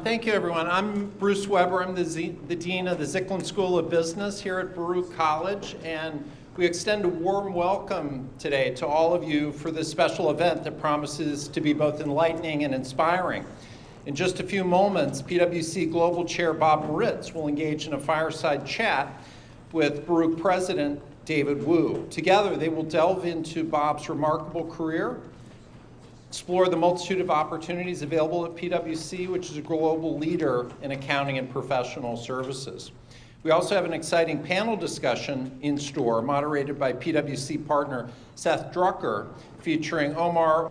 Thank you, everyone. I'm Bruce Weber. I'm the Dean of the Zicklin School of Business here at Baruch College, and we extend a warm welcome today to all of you for this special event that promises to be both enlightening and inspiring. In just a few moments, PwC Global Chair Bob Moritz will engage in a fireside chat with Baruch President David Wu. Together, they will delve into Bob's remarkable career, explore the multitude of opportunities available at PwC, which is a global leader in accounting and professional services. We also have an exciting panel discussion in store, moderated by PwC partner Seth Drucker, featuring Oumar,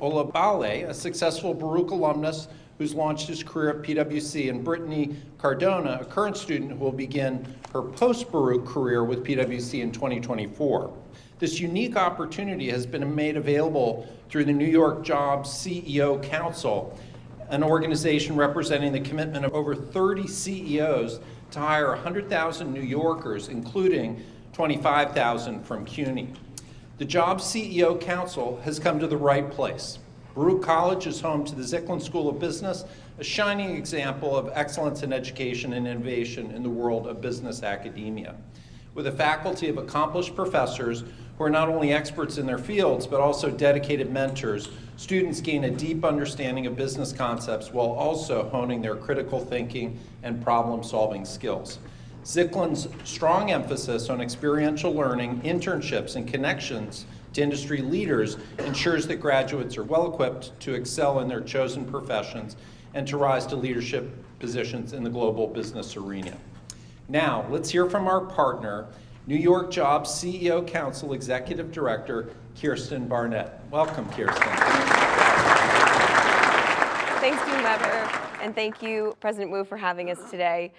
a successful Baruch alumnus who's launched his career at PwC, and Britney, Cardona, a current student who will begin her post-Baruch career with PwC in 2024. This unique opportunity has been made available through the New York Jobs CEO Council, an organization representing the commitment of over 30 CEOs to hire 100,000 New Yorkers, including 25,000 from CUNY. The Jobs CEO Council has come to the right place. Baruch College is home to the Zicklin School of Business, a shining example of excellence in education and innovation in the world of business academia. With a faculty of accomplished professors who are not only experts in their fields, but also dedicated mentors, students gain a deep understanding of business concepts while also honing their critical thinking and problem-solving skills. Zicklin's strong emphasis on experiential learning, internships, and connections to industry leaders ensures that graduates are well-equipped to excel in their chosen professions and to rise to leadership positions in the global business arena. Now, let's hear from our partner, New York Jobs CEO Council Executive Director, Kiersten Barnet. Welcome, Kiersten. Thanks, Dean Weber, and thank you, President Wu, for having us today.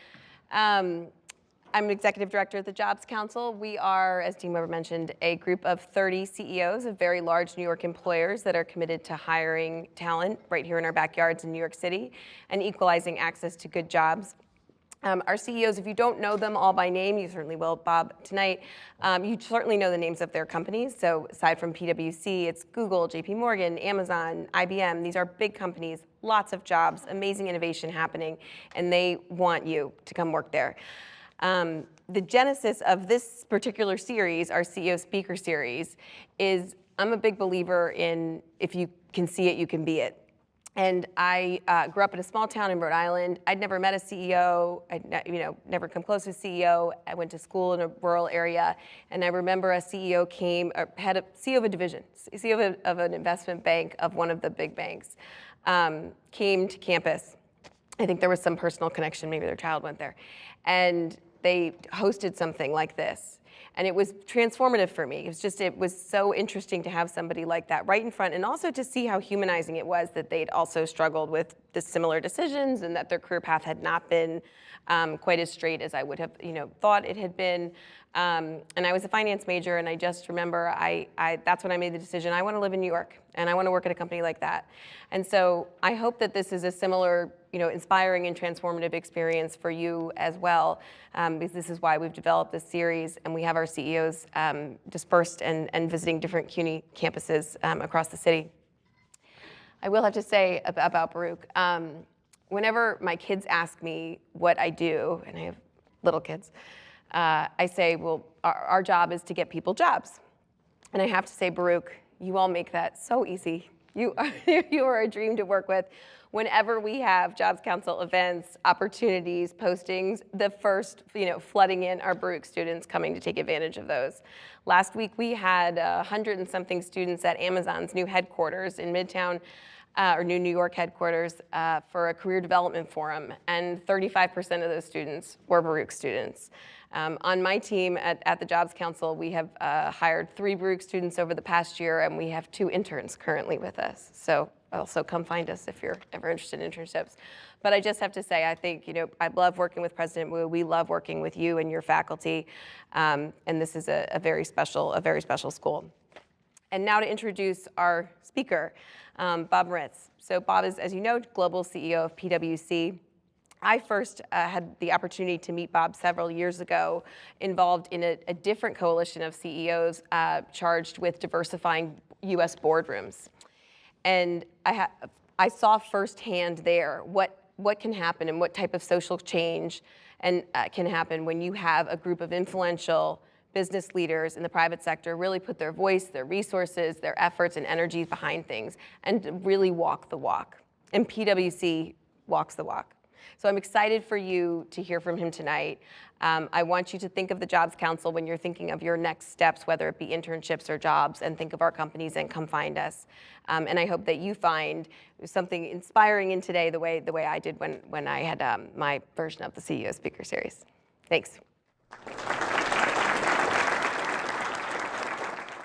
I'm Executive Director at the Jobs Council. We are, as Dean Weber mentioned, a group of 30 CEOs of very large New York employers that are committed to hiring talent right here in our backyards in New York City and equalizing access to good jobs. Our CEOs, if you don't know them all by name, you certainly will, Bob, tonight, you certainly know the names of their companies. So aside from PwC, it's Google, JP Morgan, Amazon, IBM. These are big companies, lots of jobs, amazing innovation happening, and they want you to come work there. The genesis of this particular series, our CEO Speaker Series, is I'm a big believer in if you can see it, you can be it. And I grew up in a small town in Rhode Island. I'd never met a CEO. I'd never come close to a CEO. I went to school in a rural area, and I remember a CEO had a CEO of a division, CEO of an investment bank of one of the big banks, came to campus. I think there was some personal connection. Maybe their child went there, and they hosted something like this. And it was transformative for me. It was so interesting to have somebody like that right in front, and also to see how humanizing it was that they'd also struggled with the similar decisions and that their career path had not been quite as straight as I would have thought it had been. And I was a finance major, and I just remember that's when I made the decision. I want to live in New York, and I want to work at a company like that. And so I hope that this is a similar inspiring and transformative experience for you as well, because this is why we've developed this series, and we have our CEOs dispersed and visiting different CUNY campuses across the city. I will have to say about Baruch, whenever my kids ask me what I do, and I have little kids, I say, well, our job is to get people jobs. And I have to say, Baruch, you all make that so easy. You are a dream to work with. Whenever we have Jobs Council events, opportunities, postings, the first, flooding in are Baruch students coming to take advantage of those. Last week, we had 100 and something students at Amazon's new headquarters in Midtown, or New York headquarters, for a career development forum, and 35% of those students were Baruch students. On my team at the Jobs Council, we have hired 3 Baruch students over the past year, and we have 2 interns currently with us. So also come find us if you're ever interested in internships. But I just have to say, I think, I love working with President Wu. We love working with you and your faculty, and this is a very special school. And now to introduce our speaker, Bob Moritz. So Bob is, as you know, global CEO of PwC. I first had the opportunity to meet Bob several years ago, involved in a different coalition of CEOs charged with diversifying U.S. boardrooms. And I saw firsthand there what what can happen and what type of social change can happen when you have a group of influential business leaders in the private sector really put their voice, their resources, their efforts and energies behind things and really walk the walk. And PwC walks the walk. So I'm excited for you to hear from him tonight. I want you to think of the Jobs Council when you're thinking of your next steps, whether it be internships or jobs, and think of our companies and come find us. And I hope that you find something inspiring in today the way I did when I had my version of the CEO Speaker Series. Thanks.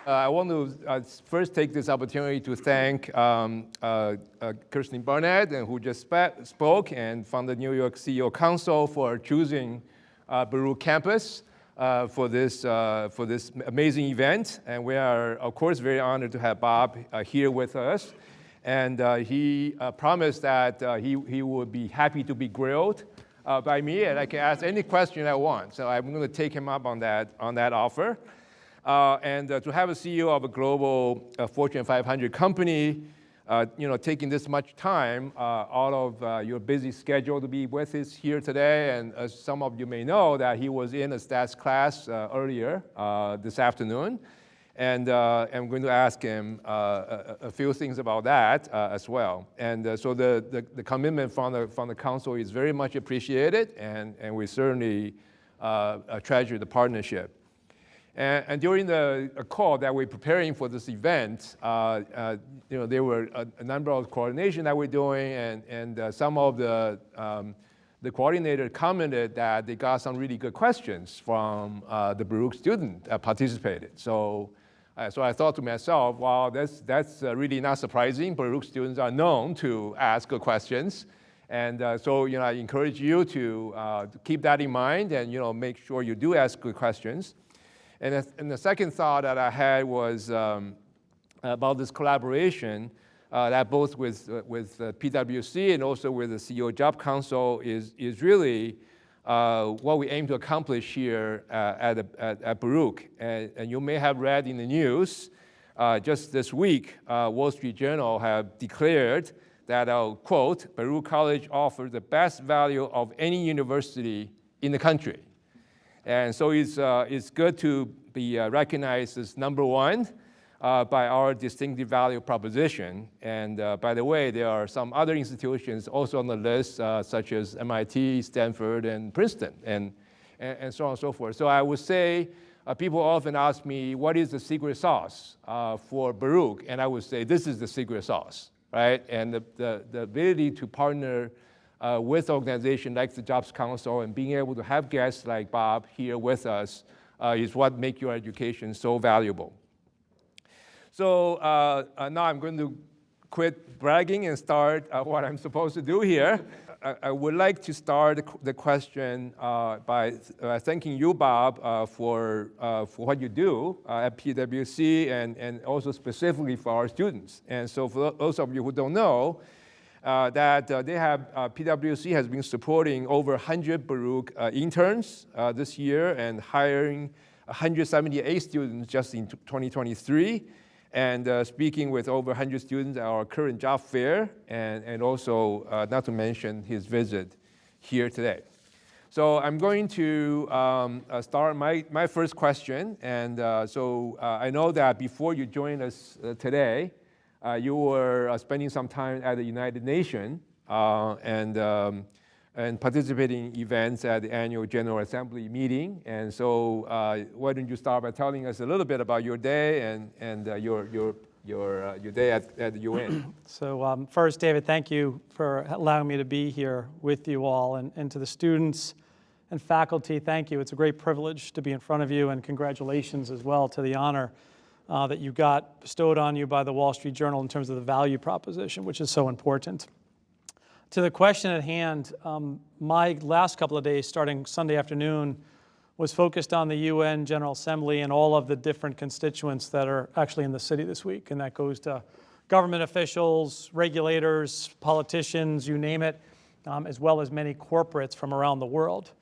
I want to first take this opportunity to thank Kiersten Barnet, who just spoke, and from the New York CEO Council for choosing Baruch campus for this amazing event. And we are, of course, very honored to have Bob here with us. And he promised that he would be happy to be grilled by me, and I can ask any question I want. So I'm going to take him up on that offer. And to have a CEO of a global Fortune 500 company, taking this much time out of your busy schedule to be with us here today. And as some of you may know, that he was in a stats class earlier this afternoon. And I'm going to ask him a few things about that as well. And so the commitment from the council is very much appreciated, and we certainly treasure the partnership. And during the call that we're preparing for this event, there were a number of coordination that we're doing, and some of the coordinator commented that they got some really good questions from the Baruch student that participated. So I thought to myself, wow, that's really not surprising. Baruch students are known to ask good questions. And so I encourage you to keep that in mind and make sure you do ask good questions. And the second thought that I had was about this collaboration that both with PwC and also with the CEO Job Council is really what we aim to accomplish here at Baruch. And you may have read in the news just this week, Wall Street Journal have declared that, I'll quote, Baruch College offers the best value of any university in the country. And so it's good to be recognized as number one by our distinctive value proposition. And by the way, there are some other institutions also on the list, such as MIT, Stanford, and Princeton, and so on and so forth. So I would say people often ask me, what is the secret sauce for Baruch? And I would say, this is the secret sauce, right? And the ability to partner with organizations like the Jobs Council and being able to have guests like Bob here with us is what makes your education so valuable. So now I'm going to quit bragging and start what I'm supposed to do here. I would like to start the question by thanking you, Bob, for what you do at PwC and also specifically for our students. And so for those of you who don't know, that they have, PwC has been supporting over 100 Baruch interns this year and hiring 178 students just in 2023, and speaking with over 100 students at our current job fair, and also not to mention his visit here today. So I'm going to start my first question, and so I know that before you joined us today, you were spending some time at the United Nations and participating in events at the annual General Assembly meeting. And so why don't you start by telling us a little bit about your day and your day at the UN. So first, David, thank you for allowing me to be here with you all. And to the students and faculty, thank you. It's a great privilege to be in front of you, and congratulations as well to the honor that you got bestowed on you by the Wall Street Journal in terms of the value proposition, which is so important. To the question at hand, my last couple of days, starting Sunday afternoon, was focused on the UN General Assembly and all of the different constituents that are actually in the city this week. And that goes to government officials, regulators, politicians, you name it, as well as many corporates from around the world.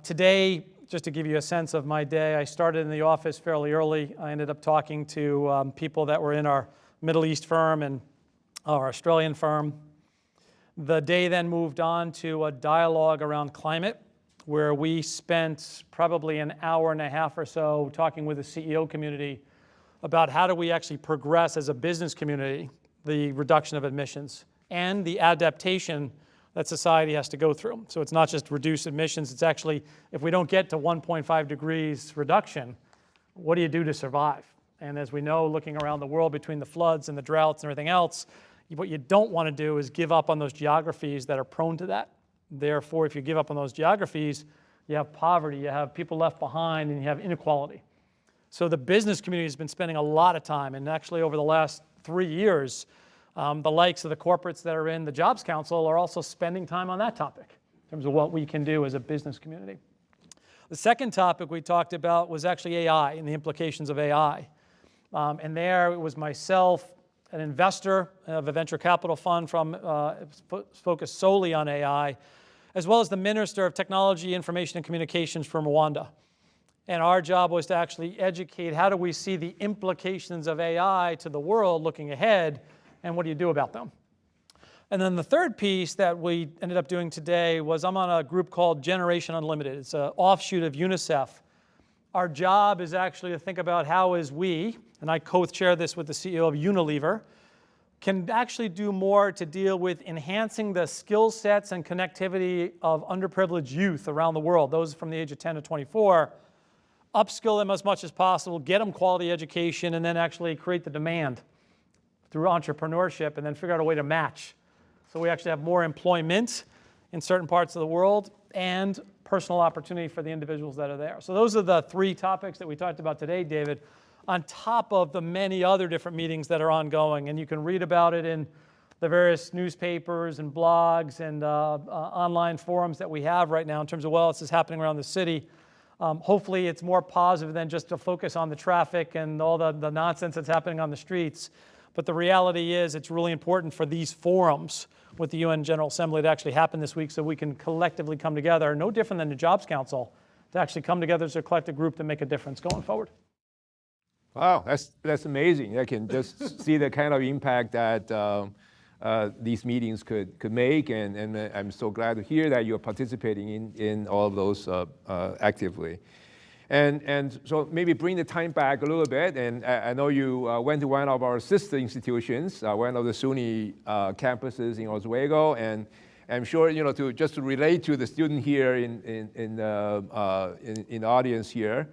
Today, just to give you a sense of my day, I started in the office fairly early. I ended up talking to people that were in our Middle East firm and our Australian firm. The day then moved on to a dialogue around climate, where we spent probably an hour and a half or so talking with the CEO community about how do we actually progress as a business community the reduction of emissions and the adaptation that society has to go through. So it's not just reduce emissions, it's actually, if we don't get to 1.5 degrees reduction, what do you do to survive? And as we know, looking around the world between the floods and the droughts and everything else, what you don't want to do is give up on those geographies that are prone to that. Therefore, if you give up on those geographies, you have poverty, you have people left behind, and you have inequality. So the business community has been spending a lot of time, and actually over the last 3 years, the likes of the corporates that are in the Jobs Council are also spending time on that topic in terms of what we can do as a business community. The second topic we talked about was actually AI and the implications of AI. And there it was myself, an investor of a venture capital fund focused solely on AI, as well as the Minister of Technology, Information and Communications from Rwanda. And our job was to actually educate how do we see the implications of AI to the world looking ahead, and what do you do about them? And then the third piece that we ended up doing today was I'm on a group called Generation Unlimited. It's an offshoot of UNICEF. Our job is actually to think about how is we, and I co-chair this with the CEO of Unilever, can actually do more to deal with enhancing the skill sets and connectivity of underprivileged youth around the world, those from the age of 10 to 24, upskill them as much as possible, get them quality education, and then actually create the demand through entrepreneurship, and then figure out a way to match. So we actually have more employment in certain parts of the world and personal opportunity for the individuals that are there. So those are the three topics that we talked about today, David, on top of the many other different meetings that are ongoing. And you can read about it in the various newspapers and blogs and online forums that we have right now in terms of what else is happening around the city. Hopefully it's more positive than just to focus on the traffic and all the nonsense that's happening on the streets. But the reality is it's really important for these forums with the UN General Assembly to actually happen this week so we can collectively come together, no different than the Jobs Council, to actually come together as a collective group to make a difference going forward. Wow, that's amazing. I can just see the kind of impact that these meetings could make, and I'm so glad to hear that you're participating in all of those actively. And so maybe bring the time back a little bit, and I know you went to one of our sister institutions, one of the SUNY campuses in Oswego, and I'm sure, just to relate to the student here in the audience here,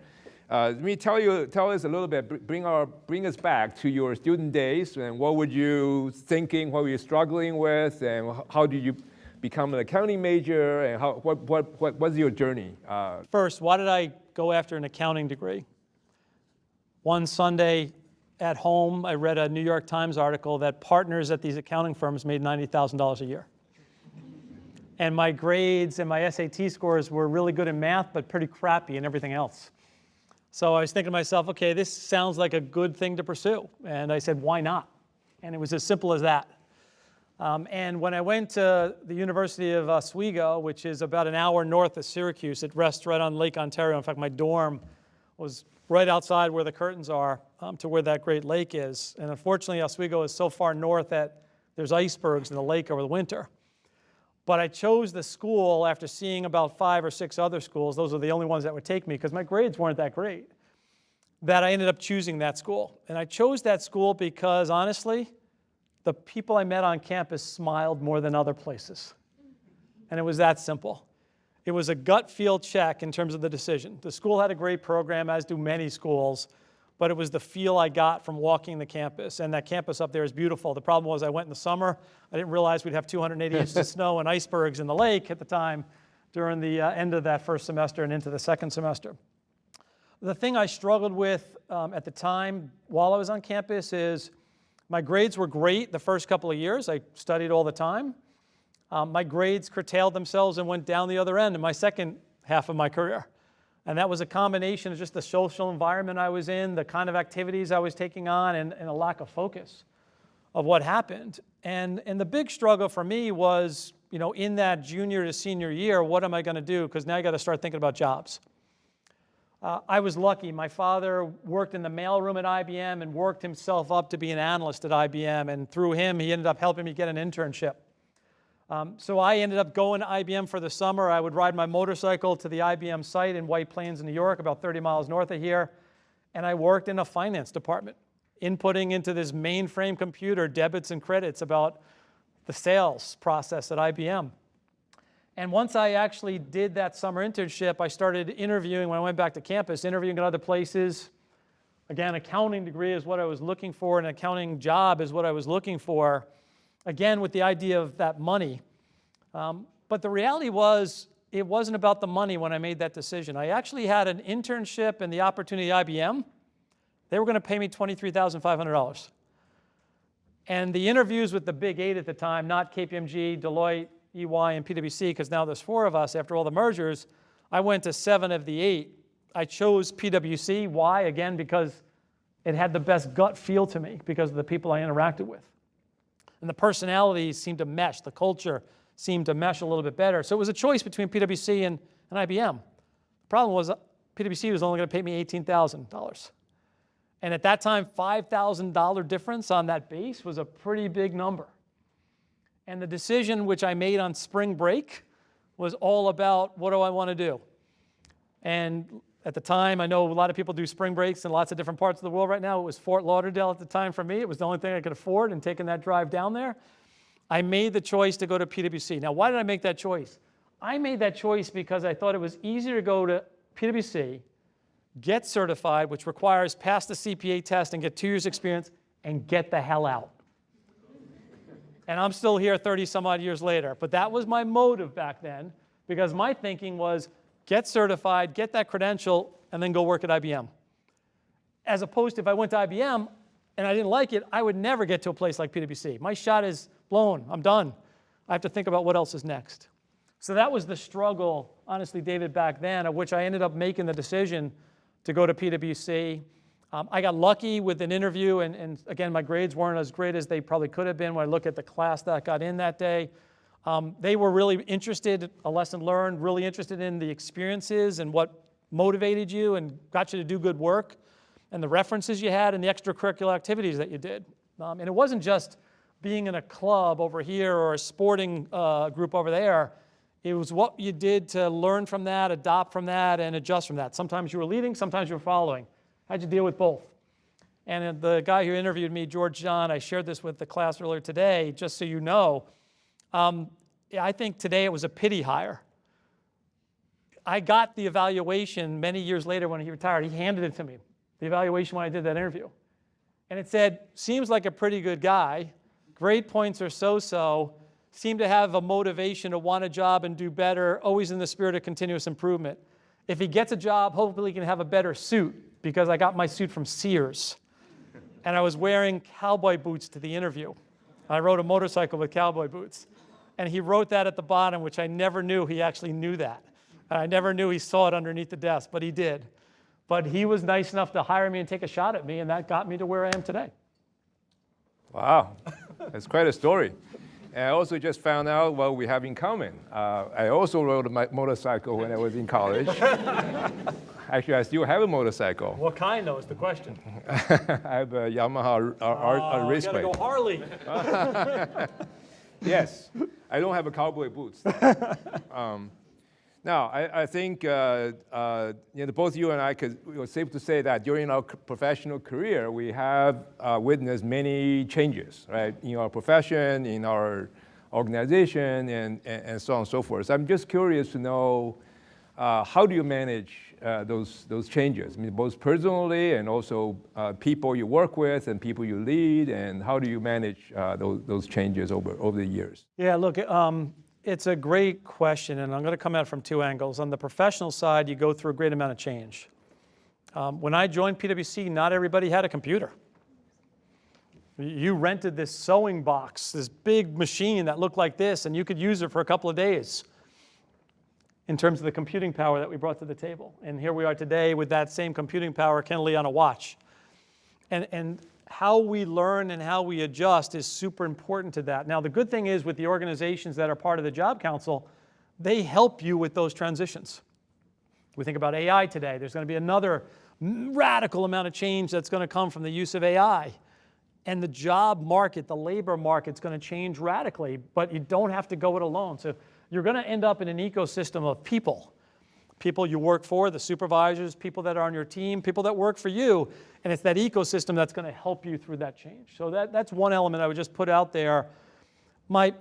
let me tell us a little bit, bring us back to your student days, and what were you thinking, what were you struggling with, and how did you become an accounting major, and what was your journey? First, why did I go after an accounting degree? One Sunday at home, I read a New York Times article that partners at these accounting firms made $90,000 a year. And my grades and my SAT scores were really good in math, but pretty crappy in everything else. So I was thinking to myself, okay, this sounds like a good thing to pursue. And I said, why not? And it was as simple as that. And when I went to the University of Oswego, which is about an hour north of Syracuse, it rests right on Lake Ontario. In fact, my dorm was right outside where the curtains are to where that Great Lake is. And unfortunately, Oswego is so far north that there's icebergs in the lake over the winter. But I chose the school after seeing about 5 or 6 other schools. Those are the only ones that would take me because my grades weren't that great, that I ended up choosing that school. And I chose that school because, honestly, the people I met on campus smiled more than other places. And it was that simple. It was a gut feel check in terms of the decision. The school had a great program, as do many schools, but it was the feel I got from walking the campus. And that campus up there is beautiful. The problem was I went in the summer. I didn't realize we'd have 280 inches of snow and icebergs in the lake at the time during the end of that first semester and into the second semester. The thing I struggled with at the time while I was on campus is my grades were great the first couple of years. I studied all the time. My grades curtailed themselves and went down the other end in my second half of my career. And that was a combination of just the social environment I was in, the kind of activities I was taking on, and a lack of focus of what happened. And the big struggle for me was, in that junior to senior year, what am I going to do? Because now I got to start thinking about jobs. I was lucky. My father worked in the mailroom at IBM and worked himself up to be an analyst at IBM. And through him, he ended up helping me get an internship. So I ended up going to IBM for the summer. I would ride my motorcycle to the IBM site in White Plains, New York, about 30 miles north of here, and I worked in a finance department, inputting into this mainframe computer debits and credits about the sales process at IBM. And once I actually did that summer internship, I started interviewing when I went back to campus, interviewing at other places. Again, accounting degree is what I was looking for, an accounting job is what I was looking for, again, with the idea of that money. But the reality was, it wasn't about the money when I made that decision. I actually had an internship and the opportunity at IBM. They were going to pay me $23,500. And the interviews with the big eight at the time, not KPMG, Deloitte, EY, and PwC, because now there's 4 of us after all the mergers, I went to 7 of the 8. I chose PwC. Why? Again, because it had the best gut feel to me because of the people I interacted with. And the personalities seemed to mesh. The culture seemed to mesh a little bit better. So it was a choice between PwC and IBM. The problem was PwC was only going to pay me $18,000. And at that time, $5,000 difference on that base was a pretty big number. And the decision which I made on spring break was all about, what do I want to do? And at the time, I know a lot of people do spring breaks in lots of different parts of the world right now. It was Fort Lauderdale at the time for me. It was the only thing I could afford, and taking that drive down there, I made the choice to go to PwC. Now, why did I make that choice? I made that choice because I thought it was easier to go to PwC, get certified, which requires pass the CPA test and get 2 years experience, and get the hell out. And I'm still here 30 some odd years later. But that was my motive back then, because my thinking was get certified, get that credential, and then go work at IBM. As opposed to if I went to IBM and I didn't like it, I would never get to a place like PwC. My shot is blown. I'm done. I have to think about what else is next. So that was the struggle, honestly, David, back then, of which I ended up making the decision to go to PwC. I got lucky with an interview, and again, my grades weren't as great as they probably could have been when I look at the class that got in that day. They were really interested, a lesson learned, really interested in the experiences and what motivated you and got you to do good work, and the references you had and the extracurricular activities that you did. And it wasn't just being in a club over here or a sporting group over there. It was what you did to learn from that, adopt from that, and adjust from that. Sometimes you were leading, sometimes you were following. How'd you deal with both? And the guy who interviewed me, George John, I shared this with the class earlier today, just so you know. I think today it was a pity hire. I got the evaluation many years later when he retired. He handed it to me, the evaluation when I did that interview. And it said, seems like a pretty good guy. Grade points are so-so. Seem to have a motivation to want a job and do better, always in the spirit of continuous improvement. If he gets a job, hopefully he can have a better suit, because I got my suit from Sears. And I was wearing cowboy boots to the interview. I rode a motorcycle with cowboy boots. And he wrote that at the bottom, which I never knew he actually knew that. I never knew he saw it underneath the desk, but he did. But he was nice enough to hire me and take a shot at me, and that got me to where I am today. Wow, that's quite a story. And I also just found out what we have in common. I also rode a motorcycle when I was in college. Actually, I still have a motorcycle. What kind, though, is the question? I have a Yamaha race bike. You gotta go Harley. Yes, I don't have a cowboy boots. Now, I think both you and I it was safe to say that during our professional career, we have witnessed many changes, right? In our profession, in our organization, and so on and so forth. So I'm just curious to know, how do you manage those changes? I mean, both personally and also people you work with and people you lead, and how do you manage those changes over the years? Yeah, look, it's a great question, and I'm going to come at it from 2 angles. On the professional side, you go through a great amount of change. When I joined PwC, not everybody had a computer. You rented this sewing box, this big machine that looked like this, and you could use it for a couple of days in terms of the computing power that we brought to the table. And here we are today with that same computing power, candidly, on a watch. And how we learn and how we adjust is super important to that. Now, the good thing is with the organizations that are part of the Job Council, they help you with those transitions. We think about AI today. There's going to be another radical amount of change that's going to come from the use of AI. And the job market, the labor market's going to change radically, but you don't have to go it alone. So you're going to end up in an ecosystem of people. People you work for, the supervisors, people that are on your team, people that work for you. And it's that ecosystem that's going to help you through that change. So that's one element I would just put out there. My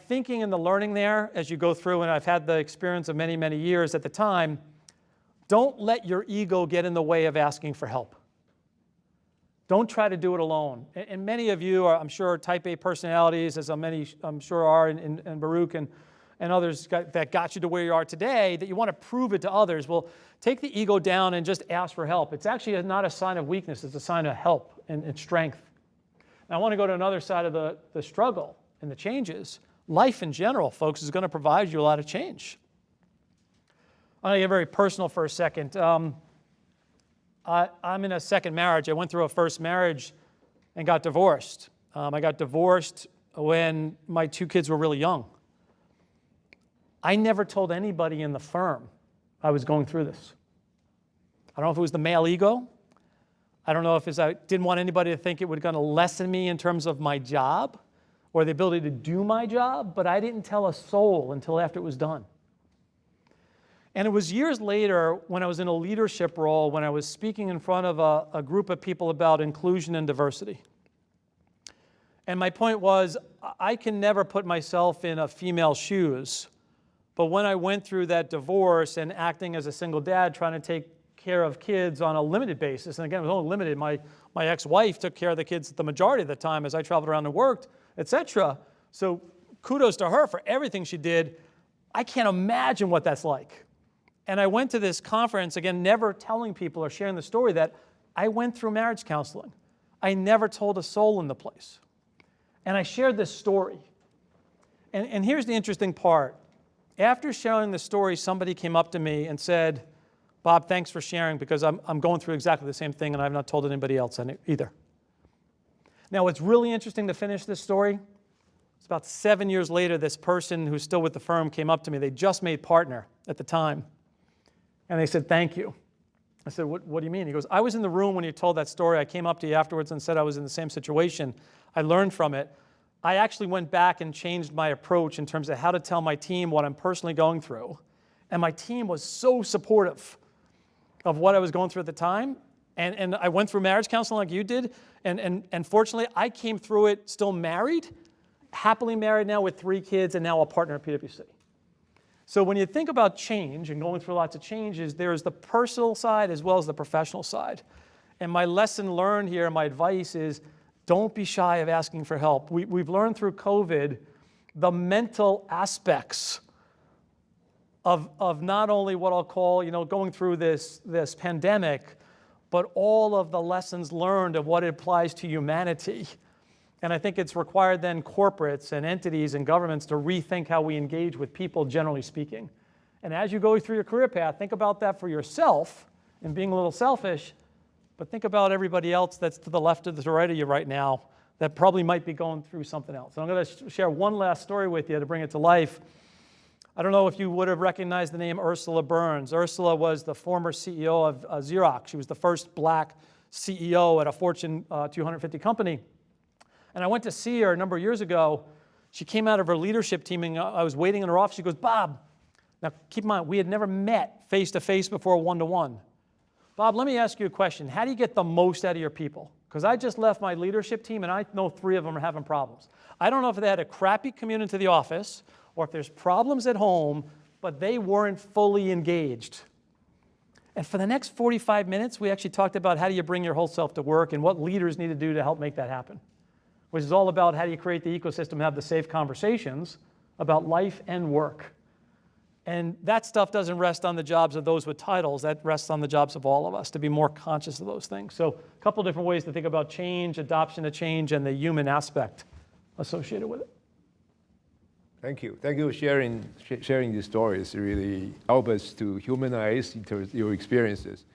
thinking and the learning there as you go through, and I've had the experience of many, many years at the time, don't let your ego get in the way of asking for help. Don't try to do it alone. And many of you are, I'm sure, type A personalities, as many I'm sure are in Baruch and others that got you to where you are today, that you want to prove it to others. Well, take the ego down and just ask for help. It's actually not a sign of weakness. It's a sign of help and strength. Now, I want to go to another side of the struggle and the changes. Life in general, folks, is going to provide you a lot of change. I'm going to get very personal for a second. I'm in a second marriage. I went through a first marriage and got divorced. I got divorced when my 2 kids were really young. I never told anybody in the firm I was going through this. I don't know if it was the male ego. I don't know if I didn't want anybody to think it was going to lessen me in terms of my job or the ability to do my job, but I didn't tell a soul until after it was done. And it was years later when I was in a leadership role, when I was speaking in front of a group of people about inclusion and diversity. And my point was, I can never put myself in a female's shoes, but when I went through that divorce and acting as a single dad, trying to take care of kids on a limited basis, and again, it was only limited. My ex-wife took care of the kids the majority of the time as I traveled around and worked, etc. So kudos to her for everything she did. I can't imagine what that's like. And I went to this conference, again, never telling people or sharing the story that I went through marriage counseling. I never told a soul in the place. And I shared this story. And here's the interesting part. After sharing the story, somebody came up to me and said, Bob, thanks for sharing, because I'm going through exactly the same thing and I've not told anybody else either. Now, what's really interesting to finish this story, it's about 7 years later, this person who's still with the firm came up to me. They just made partner at the time. And they said, thank you. I said, what do you mean? He goes, I was in the room when you told that story. I came up to you afterwards and said I was in the same situation. I learned from it. I actually went back and changed my approach in terms of how to tell my team what I'm personally going through. And my team was so supportive of what I was going through at the time. And I went through marriage counseling like you did. And fortunately, I came through it still married, happily married now with 3 kids and now a partner at PwC. So when you think about change and going through lots of changes, there's the personal side as well as the professional side. And my lesson learned here, my advice is, don't be shy of asking for help. We've learned through COVID the mental aspects of not only what I'll call, going through this pandemic, but all of the lessons learned of what it applies to humanity. And I think it's required then corporates and entities and governments to rethink how we engage with people, generally speaking. And as you go through your career path, think about that for yourself and being a little selfish, but think about everybody else that's to the left or the right of you right now that probably might be going through something else. And I'm going to share one last story with you to bring it to life. I don't know if you would have recognized the name Ursula Burns. Ursula was the former CEO of Xerox. She was the first black CEO at a Fortune 250 company. And I went to see her a number of years ago. She came out of her leadership team, and I was waiting in her office. She goes, Bob, now keep in mind, we had never met face-to-face before one-to-one. Bob, let me ask you a question. How do you get the most out of your people? Because I just left my leadership team, and I know 3 of them are having problems. I don't know if they had a crappy commute into the office or if there's problems at home, but they weren't fully engaged. And for the next 45 minutes, we actually talked about how do you bring your whole self to work and what leaders need to do to help make that happen, which is all about how do you create the ecosystem and have the safe conversations about life and work. And that stuff doesn't rest on the jobs of those with titles. That rests on the jobs of all of us to be more conscious of those things. So a couple different ways to think about change, adoption of change, and the human aspect associated with it. Thank you. Thank you for sharing these stories. It really help us to humanize your experiences.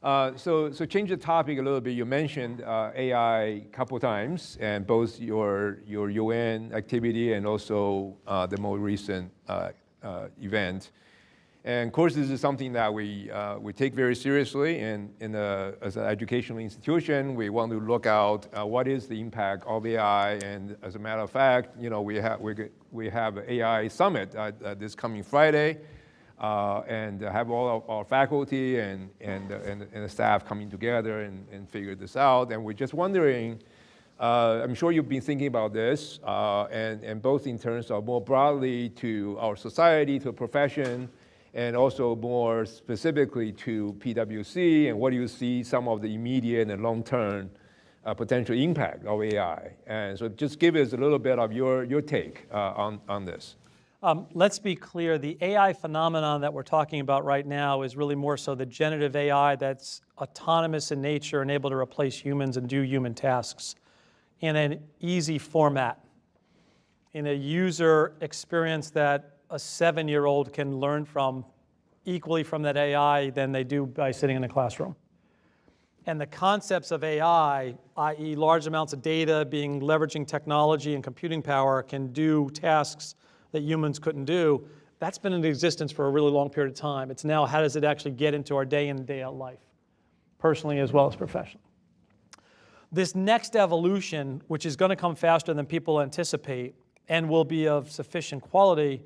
So change the topic a little bit. You mentioned AI a couple times, and both your UN activity and also the more recent event. And of course, this is something that we take very seriously, and as an educational institution, we want to look out what is the impact of AI. And as a matter of fact, we have an AI summit this coming Friday, and have all of our faculty and the staff coming together and figure this out. And we're just wondering, I'm sure you've been thinking about this, and both in terms of more broadly to our society, to a profession, and also more specifically to PwC, and what do you see some of the immediate and long-term potential impact of AI? And so just give us a little bit of your take on this. Let's be clear, the AI phenomenon that we're talking about right now is really more so the generative AI that's autonomous in nature and able to replace humans and do human tasks in an easy format, in a user experience that a 7-year-old can learn from equally from that AI than they do by sitting in a classroom. And the concepts of AI, i.e. large amounts of data being leveraging technology and computing power, can do tasks that humans couldn't do, that's been in existence for a really long period of time. It's now how does it actually get into our day in and day out life, personally as well as professionally. This next evolution, which is going to come faster than people anticipate and will be of sufficient quality,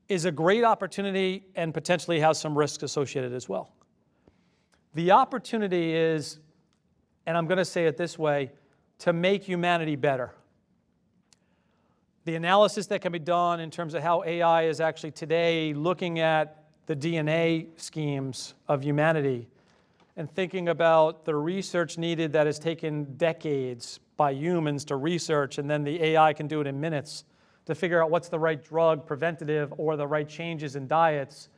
is a great opportunity and potentially has some risks associated as well. The opportunity is, and I'm going to say it this way, to make humanity better. The analysis that can be done in terms of how AI is actually today looking at the DNA schemes of humanity and thinking about the research needed that has taken decades by humans to research, and then the AI can do it in minutes to figure out what's the right drug, preventative, or the right changes in diets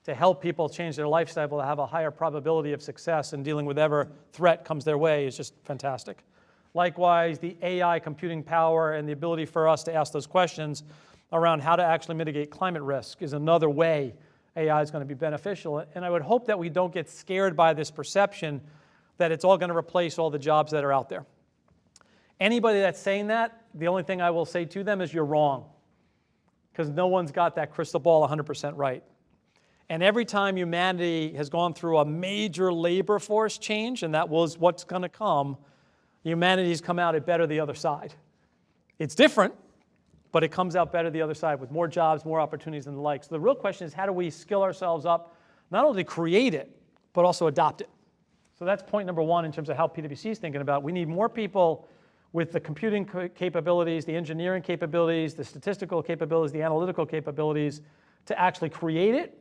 to help people change their lifestyle to have a higher probability of success in dealing with whatever threat comes their way is just fantastic. Likewise, the AI computing power and the ability for us to ask those questions around how to actually mitigate climate risk is another way AI is going to be beneficial. And I would hope that we don't get scared by this perception that it's all going to replace all the jobs that are out there. Anybody that's saying that, the only thing I will say to them is you're wrong, because no one's got that crystal ball 100% right. And every time humanity has gone through a major labor force change, and that was what's going to come, humanity's come out it better the other side. It's different, but it comes out better the other side with more jobs, more opportunities, and the like. So the real question is, how do we skill ourselves up, not only to create it, but also adopt it? So that's point number one in terms of how PwC is thinking about. We need more people with the computing capabilities, the engineering capabilities, the statistical capabilities, the analytical capabilities to actually create it.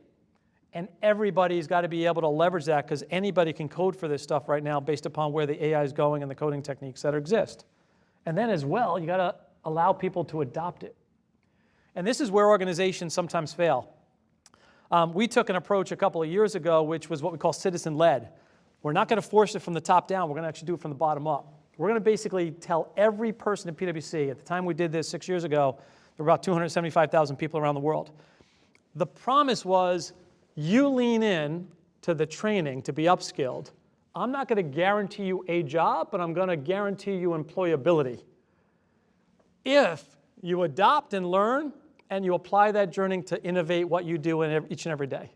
And everybody's got to be able to leverage that, because anybody can code for this stuff right now based upon where the AI is going and the coding techniques that exist. And then as well, you got to allow people to adopt it. And this is where organizations sometimes fail. We took an approach a couple of years ago, which was what we call citizen-led. We're not going to force it from the top down. We're going to actually do it from the bottom up. We're going to basically tell every person at PwC, at the time we did this 6 years ago, there were about 275,000 people around the world. The promise was, you lean in to the training to be upskilled. I'm not going to guarantee you a job, but I'm going to guarantee you employability. If you adopt and learn, and you apply that journey to innovate what you do each and every day.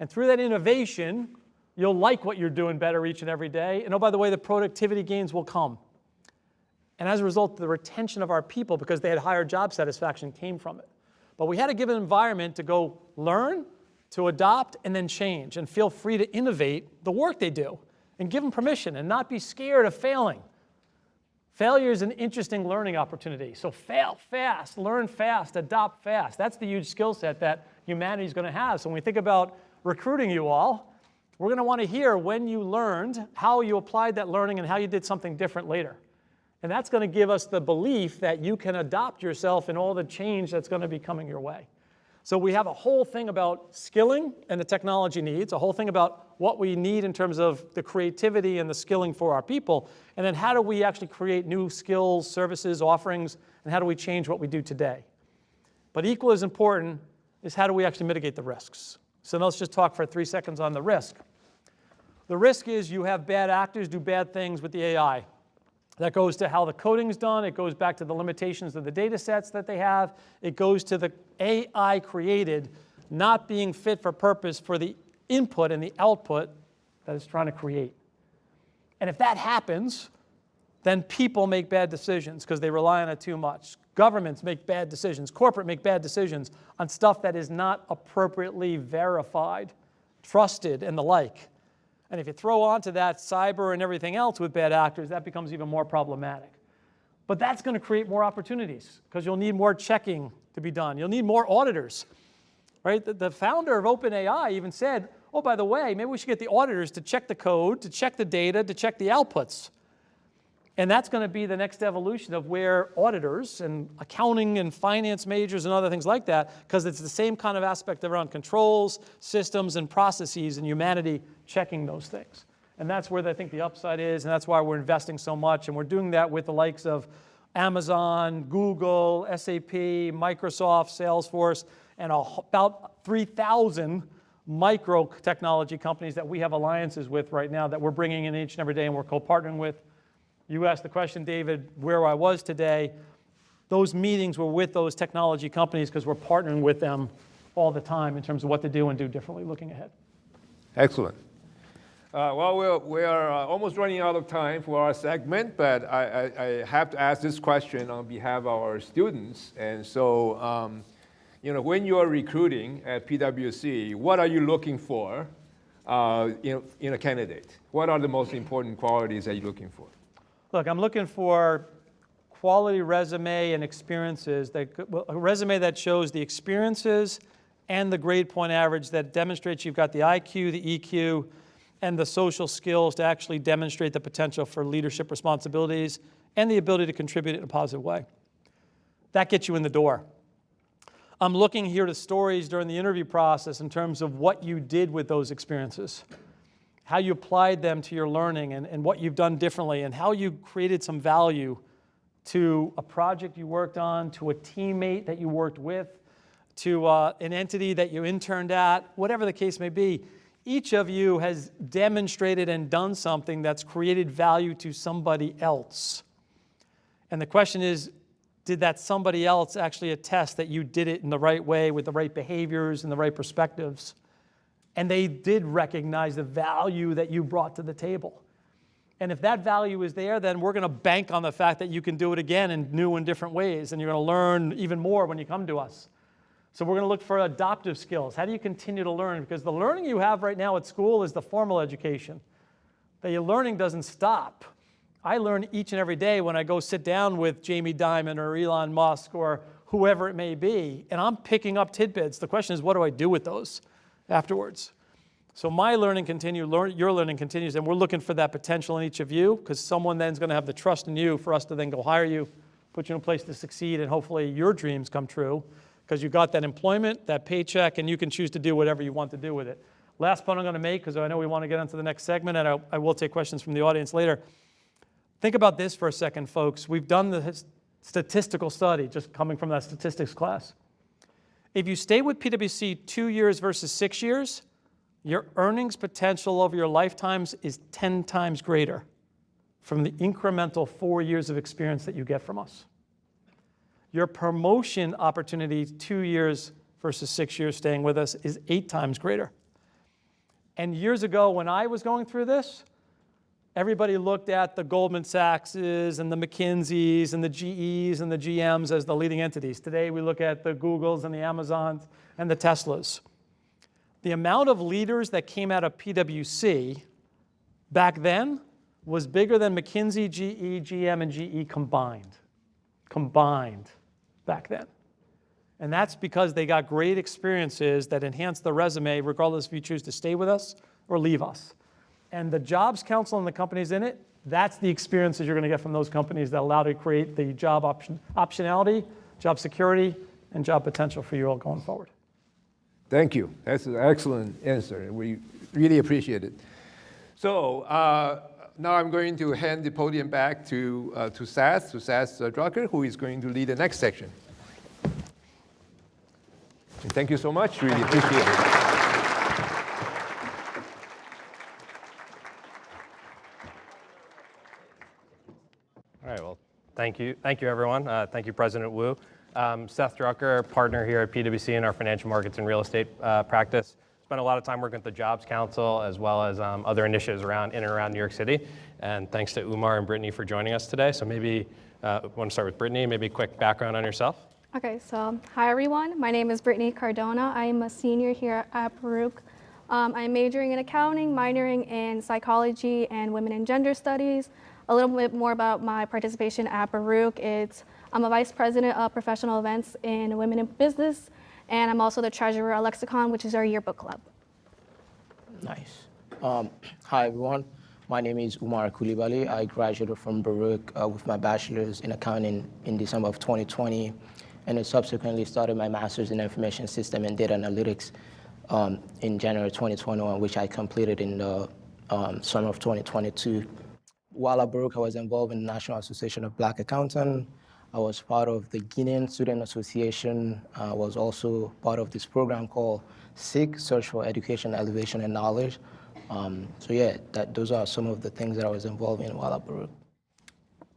And through that innovation, you'll like what you're doing better each and every day. And oh, by the way, the productivity gains will come. And as a result, the retention of our people, because they had higher job satisfaction, came from it. But we had to give an environment to go learn, to adopt, and then change, and feel free to innovate the work they do, and give them permission, and not be scared of failing. Failure is an interesting learning opportunity. So fail fast, learn fast, adopt fast. That's the huge skill set that humanity is going to have. So when we think about recruiting you all, we're going to want to hear when you learned, how you applied that learning, and how you did something different later. And that's going to give us the belief that you can adopt yourself in all the change that's going to be coming your way. So we have a whole thing about skilling and the technology needs, a whole thing about what we need in terms of the creativity and the skilling for our people, and then how do we actually create new skills, services, offerings, and how do we change what we do today. But equally as important is how do we actually mitigate the risks. So let's just talk for 3 seconds on the risk. The risk is you have bad actors do bad things with the AI. That goes to how the coding is done. It goes back to the limitations of the data sets that they have. It goes to the AI created not being fit for purpose for the input and the output that it's trying to create. And if that happens, then people make bad decisions because they rely on it too much. Governments make bad decisions. Corporate make bad decisions on stuff that is not appropriately verified, trusted, and the like. And if you throw onto that cyber and everything else with bad actors, that becomes even more problematic. But that's going to create more opportunities because you'll need more checking to be done. You'll need more auditors, right? The founder of OpenAI even said, oh, by the way, maybe we should get the auditors to check the code, to check the data, to check the outputs. And that's going to be the next evolution of where auditors and accounting and finance majors and other things like that, because it's the same kind of aspect around controls, systems, and processes and humanity checking those things. And that's where I think the upside is, and that's why we're investing so much. And we're doing that with the likes of Amazon, Google, SAP, Microsoft, Salesforce, and about 3,000 micro technology companies that we have alliances with right now that we're bringing in each and every day and we're co-partnering with. You asked the question, David, where I was today. Those meetings were with those technology companies because we're partnering with them all the time in terms of what to do and do differently looking ahead. Excellent. Well, we are almost running out of time for our segment, but I have to ask this question on behalf of our students. And so, when you are recruiting at PwC, what are you looking for in a candidate? What are the most important qualities that you're looking for? Look, I'm looking for quality resume and experiences, a resume that shows the experiences and the grade point average that demonstrates you've got the IQ, the EQ, and the social skills to actually demonstrate the potential for leadership responsibilities and the ability to contribute in a positive way. That gets you in the door. I'm looking here to stories during the interview process in terms of what you did with those experiences, how you applied them to your learning and what you've done differently, and how you created some value to a project you worked on, to a teammate that you worked with, to an entity that you interned at, whatever the case may be. Each of you has demonstrated and done something that's created value to somebody else. And the question is, did that somebody else actually attest that you did it in the right way with the right behaviors and the right perspectives? And they did recognize the value that you brought to the table. And if that value is there, then we're going to bank on the fact that you can do it again in new and different ways, and you're going to learn even more when you come to us. So we're going to look for adaptive skills. How do you continue to learn? Because the learning you have right now at school is the formal education. But your learning doesn't stop. I learn each and every day when I go sit down with Jamie Dimon or Elon Musk or whoever it may be, and I'm picking up tidbits. The question is, what do I do with those afterwards? So my learning continues, your learning continues, and we're looking for that potential in each of you, because someone then is going to have the trust in you for us to then go hire you, put you in a place to succeed, and hopefully your dreams come true, because you got that employment, that paycheck, and you can choose to do whatever you want to do with it. Last point I'm going to make, because I know we want to get on to the next segment, and I will take questions from the audience later. Think about this for a second, folks. We've done the statistical study, just coming from that statistics class. If you stay with PwC 2 years versus 6 years, your earnings potential over your lifetimes is 10 times greater from the incremental 4 years of experience that you get from us. Your promotion opportunity 2 years versus 6 years staying with us is 8 times greater. And years ago when I was going through this, everybody looked at the Goldman Sachs's and the McKinsey's and the GE's and the GM's as the leading entities. Today we look at the Googles and the Amazons and the Teslas. The amount of leaders that came out of PwC back then was bigger than McKinsey, GE, GM, and GE combined back then. And that's because they got great experiences that enhance the resume, regardless if you choose to stay with us or leave us. And the Jobs Council and the companies in it, that's the experiences you're going to get from those companies that allow to create the job optionality, job security, and job potential for you all going forward. Thank you. That's an excellent answer. We really appreciate it. So now I'm going to hand the podium back to Seth Drucker, who is going to lead the next section. And thank you so much. Really appreciate it. All right, well, thank you everyone. Thank you, President Wu. Seth Drucker, partner here at PwC in our financial markets and real estate practice. Spent a lot of time working with the Jobs Council as well as other initiatives in and around New York City. And thanks to Oumar and Britney for joining us today. So maybe, want to start with Britney, maybe a quick background on yourself. Okay, so hi everyone. My name is Britney Cardona. I'm a senior here at Baruch. I'm majoring in accounting, minoring in psychology and women and gender studies. A little bit more about my participation at Baruch. I'm a vice president of professional events in women in business, and I'm also the treasurer at Lexicon, which is our yearbook club. Nice. Hi everyone. My name is Oumar Koulibaly. I graduated from Baruch with my bachelor's in accounting in December of 2020, and I subsequently started my master's in information system and data analytics in January 2021, which I completed in the summer of 2022. While at Baruch, I was involved in the National Association of Black Accountants. I was part of the Guinean Student Association. I was also part of this program called SIG, Search for Education, Elevation, and Knowledge. So yeah, those are some of the things that I was involved in while at Baruch.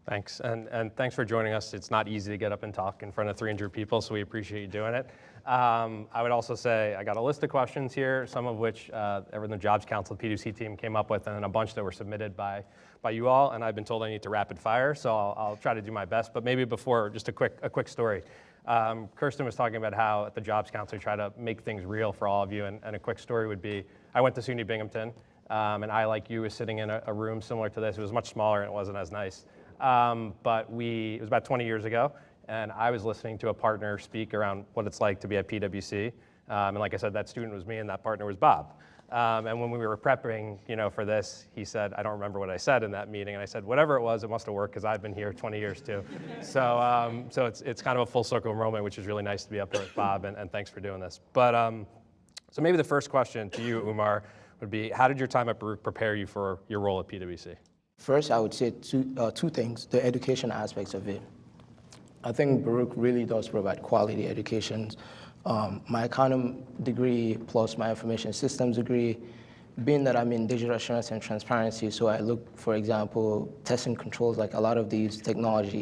Thanks, and thanks for joining us. It's not easy to get up and talk in front of 300 people, so we appreciate you doing it. I would also say I got a list of questions here, some of which the Jobs Council, PwC team came up with, and then a bunch that were submitted by you all, and I've been told I need to rapid fire, so I'll try to do my best. But maybe before, just a quick story. Kiersten was talking about how at the Jobs Council we try to make things real for all of you, and a quick story would be, I went to CUNY Binghamton, and I, like you, was sitting in a room similar to this. It was much smaller and it wasn't as nice. But it was about 20 years ago, and I was listening to a partner speak around what it's like to be at PwC. And like I said, that student was me and that partner was Bob. And when we were prepping, for this, he said, I don't remember what I said in that meeting. And I said, whatever it was, it must have worked because I've been here 20 years too. So it's kind of a full circle moment, which is really nice to be up there with Bob, and thanks for doing this. But so maybe the first question to you, Oumar, would be, how did your time at Baruch prepare you for your role at PwC? First, I would say two things, the education aspects of it. I think Baruch really does provide quality educations. My accounting degree plus my information systems degree, being that I'm in digital assurance and transparency, so I look, for example, testing controls, like a lot of these technology,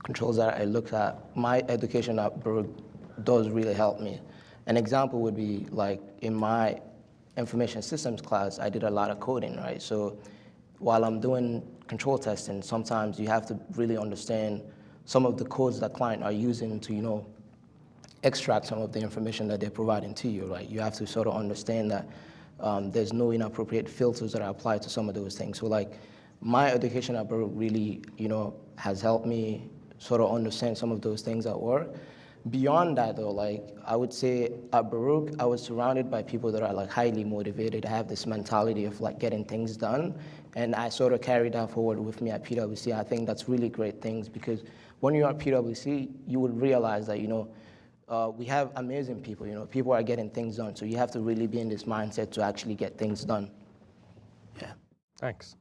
controls that I looked at. My education at Baruch does really help me. An example would be like in my information systems class, I did a lot of coding, right? So while I'm doing control testing, sometimes you have to really understand some of the codes that clients are using to, extract some of the information that they're providing to you, right? You have to sort of understand that there's no inappropriate filters that are applied to some of those things. So like my education at Baruch really, has helped me sort of understand some of those things at work. Beyond that though, like I would say at Baruch, I was surrounded by people that are like highly motivated, have this mentality of like getting things done. And I sort of carried that forward with me at PwC. I think that's really great things because when you're at PwC, you would realize that, we have amazing people, people are getting things done. So you have to really be in this mindset to actually get things done. Yeah. Thanks.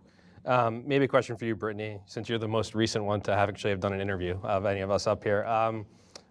Maybe a question for you, Britney, since you're the most recent one to have done an interview of any of us up here.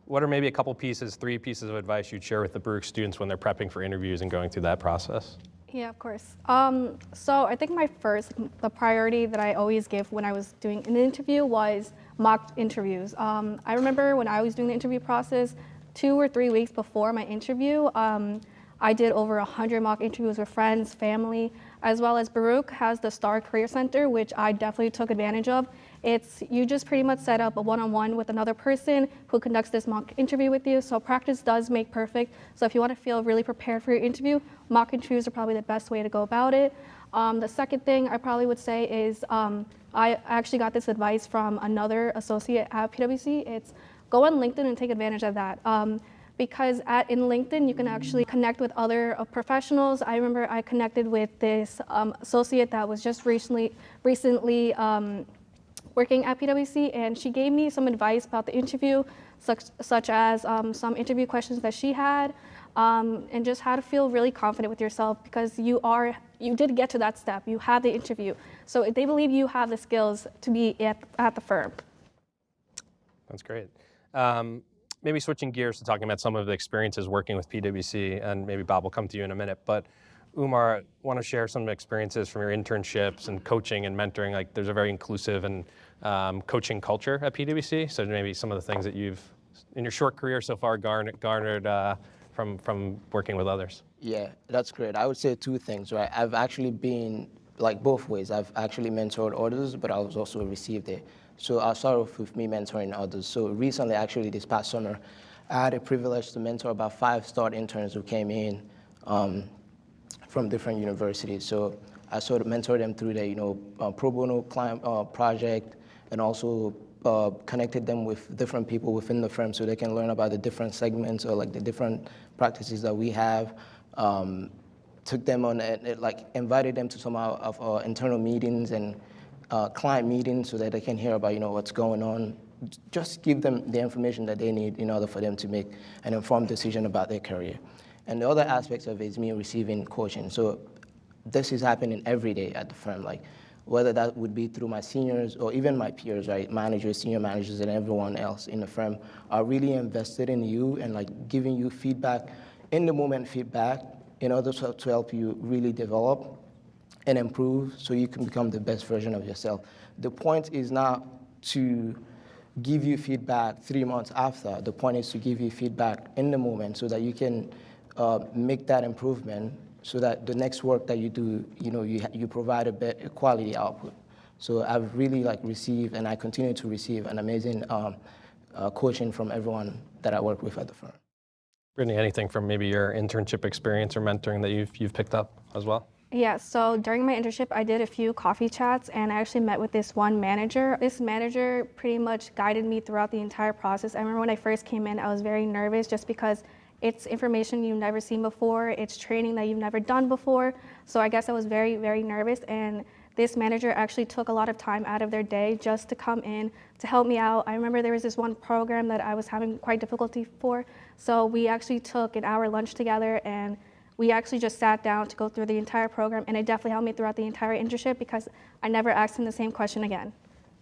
What are maybe a couple pieces, 3 pieces of advice you'd share with the Baruch students when they're prepping for interviews and going through that process? Yeah, of course. So I think the priority that I always give when I was doing an interview was mock interviews. I remember when I was doing the interview process, 2 or 3 weeks before my interview, I did over 100 mock interviews with friends, family, as well as Baruch has the Star Career Center, which I definitely took advantage of. You just pretty much set up a one-on-one with another person who conducts this mock interview with you. So practice does make perfect. So if you want to feel really prepared for your interview, mock interviews are probably the best way to go about it. The second thing I probably would say is I actually got this advice from another associate at PwC. It's go on LinkedIn and take advantage of that. Because in LinkedIn, you can actually connect with other professionals. I remember I connected with this associate that was just recently working at PwC, and she gave me some advice about the interview, such as some interview questions that she had, and just how to feel really confident with yourself because you did get to that step. You had the interview. So they believe you have the skills to be at the firm. That's great. Maybe switching gears to talking about some of the experiences working with PwC, and maybe Bob will come to you in a minute, but Oumar, I want to share some experiences from your internships and coaching and mentoring. Like there's a very inclusive and coaching culture at PwC, so maybe some of the things that you've in your short career so far garnered from working with others? Yeah, that's great. I would say two things, right? I've actually been like both ways. I've actually mentored others, but I was also received it. So I'll start off with me mentoring others. So recently, actually this past summer, I had a privilege to mentor about 5 star interns who came in from different universities. So I sort of mentored them through the pro bono client project, and also connected them with different people within the firm so they can learn about the different segments or like the different practices that we have. Took them on, invited them to some of our internal meetings and client meetings so that they can hear about what's going on. Just give them the information that they need in order for them to make an informed decision about their career. And the other aspects of it is me receiving coaching. So this is happening every day at the firm, like whether that would be through my seniors or even my peers, right? Managers, senior managers, and everyone else in the firm are really invested in you and like giving you feedback, in the moment feedback, in order to help you really develop and improve so you can become the best version of yourself. The point is not to give you feedback 3 months after. The point is to give you feedback in the moment so that you can make that improvement so that the next work that you do, you provide a better quality output. So I've really received, and I continue to receive, an amazing coaching from everyone that I work with at the firm. Britney, anything from maybe your internship experience or mentoring that you've picked up as well? Yeah, so during my internship, I did a few coffee chats, and I actually met with this one manager. This manager pretty much guided me throughout the entire process. I remember when I first came in, I was very nervous just because it's information you've never seen before, it's training that you've never done before. So I guess I was very, very nervous, and this manager actually took a lot of time out of their day just to come in to help me out. I remember there was this one program that I was having quite difficulty for, so we actually took an hour lunch together, and we actually just sat down to go through the entire program, and it definitely helped me throughout the entire internship because I never asked him the same question again.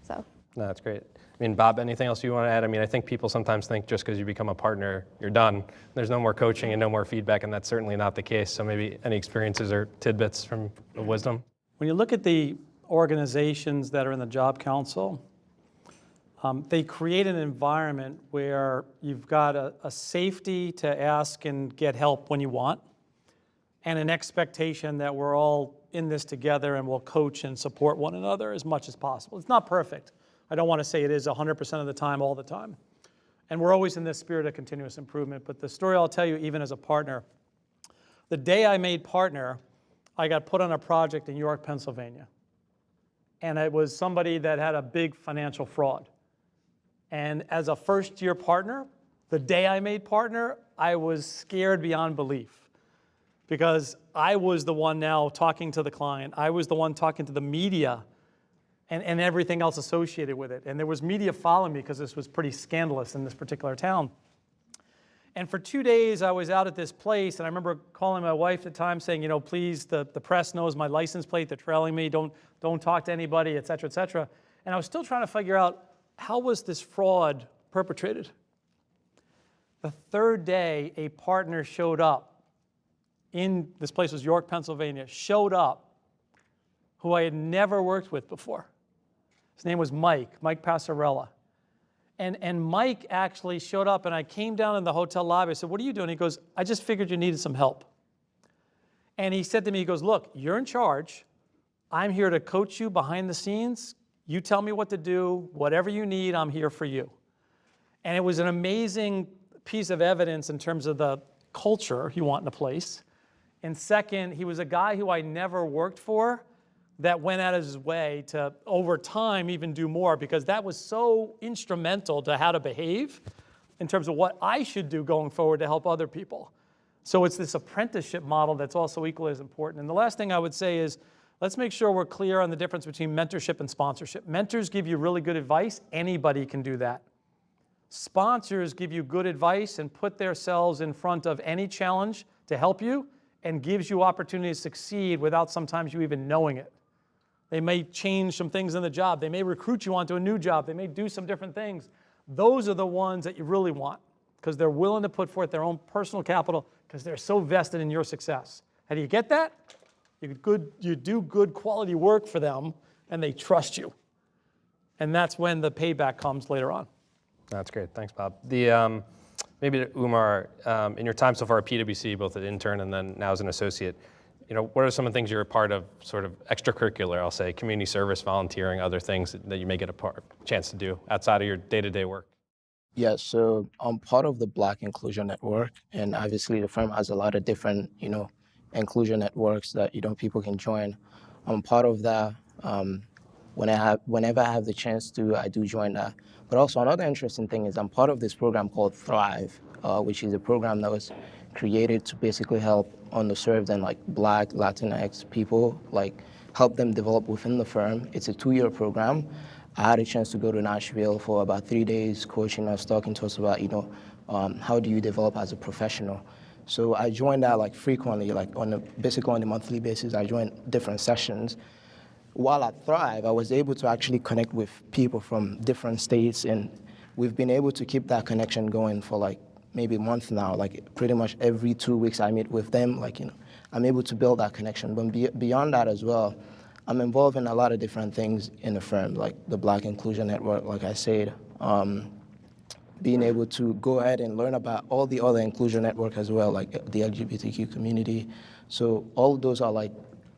So. No, that's great. I mean, Bob, anything else you want to add? I mean, I think people sometimes think just because you become a partner, you're done. There's no more coaching and no more feedback, and that's certainly not the case. So maybe any experiences or tidbits from wisdom? When you look at the organizations that are in the Job Council, they create an environment where you've got a safety to ask and get help when you want, and an expectation that we're all in this together and we'll coach and support one another as much as possible. It's not perfect. I don't want to say it is 100% of the time, all the time. And we're always in this spirit of continuous improvement. But the story I'll tell you, even as a partner, the day I made partner, I got put on a project in York, Pennsylvania. And it was somebody that had a big financial fraud. And as a first-year partner, the day I made partner, I was scared beyond belief. Because I was the one now talking to the client. I was the one talking to the media and everything else associated with it. And there was media following me because this was pretty scandalous in this particular town. And for 2 days, I was out at this place, and I remember calling my wife at the time saying, please, the press knows my license plate, they're trailing me, don't talk to anybody, et cetera, et cetera. And I was still trying to figure out, how was this fraud perpetrated? The third day, a partner showed up this place was York, Pennsylvania, showed up, who I had never worked with before. His name was Mike Passarella. And Mike actually showed up, and I came down in the hotel lobby. I said, what are you doing? He goes, I just figured you needed some help. And he said to me, he goes, look, you're in charge. I'm here to coach you behind the scenes. You tell me what to do. Whatever you need, I'm here for you. And it was an amazing piece of evidence in terms of the culture you want in a place. And second, he was a guy who I never worked for that went out of his way to, over time, even do more, because that was so instrumental to how to behave in terms of what I should do going forward to help other people. So it's this apprenticeship model that's also equally as important. And the last thing I would say is, let's make sure we're clear on the difference between mentorship and sponsorship. Mentors give you really good advice. Anybody can do that. Sponsors give you good advice and put themselves in front of any challenge to help you and gives you opportunity to succeed without sometimes you even knowing it. They may change some things in the job. They may recruit you onto a new job. They may do some different things. Those are the ones that you really want because they're willing to put forth their own personal capital because they're so vested in your success. How do you get that? You do good quality work for them and they trust you. And that's when the payback comes later on. That's great. Thanks, Bob. Maybe to Oumar, in your time so far at PwC, both at intern and then now as an associate, what are some of the things you're a part of, sort of extracurricular, I'll say, community service, volunteering, other things that you may get a chance to do outside of your day-to-day work? Yeah, so I'm part of the Black Inclusion Network, and obviously the firm has a lot of different, inclusion networks that, people can join. I'm part of that. Whenever I have the chance to, I do join that. But also another interesting thing is I'm part of this program called Thrive, which is a program that was created to basically help underserved and Black, Latinx people, help them develop within the firm. It's a 2-year program. I had a chance to go to Nashville for about 3 days, coaching us, talking to us about, how do you develop as a professional. So I joined that frequently, basically on a monthly basis. I joined different sessions. While at Thrive, I was able to actually connect with people from different states, and we've been able to keep that connection going for maybe a month now. Pretty much every 2 weeks I meet with them, I'm able to build that connection. But beyond that as well, I'm involved in a lot of different things in the firm, like the Black Inclusion Network, like I said, being able to go ahead and learn about all the other inclusion network as well, like the LGBTQ community. So all of those are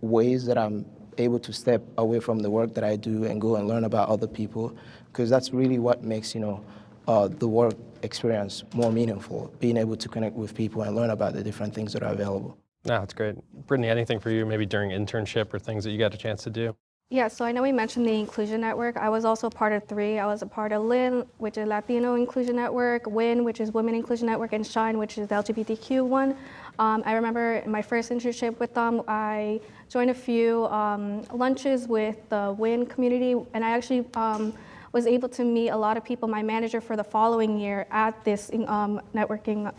ways that I'm able to step away from the work that I do and go and learn about other people, because that's really what makes, the work experience more meaningful, being able to connect with people and learn about the different things that are available. No, that's great. Britney, anything for you, maybe during internship or things that you got a chance to do? Yeah, so I know we mentioned the Inclusion Network. I was also part of 3. I was a part of LIN, which is Latino Inclusion Network, WIN, which is Women Inclusion Network, and SHINE, which is the LGBTQ one. I remember in my first internship with them, I joined a few lunches with the WIN community, and I actually was able to meet a lot of people, my manager for the following year at this networking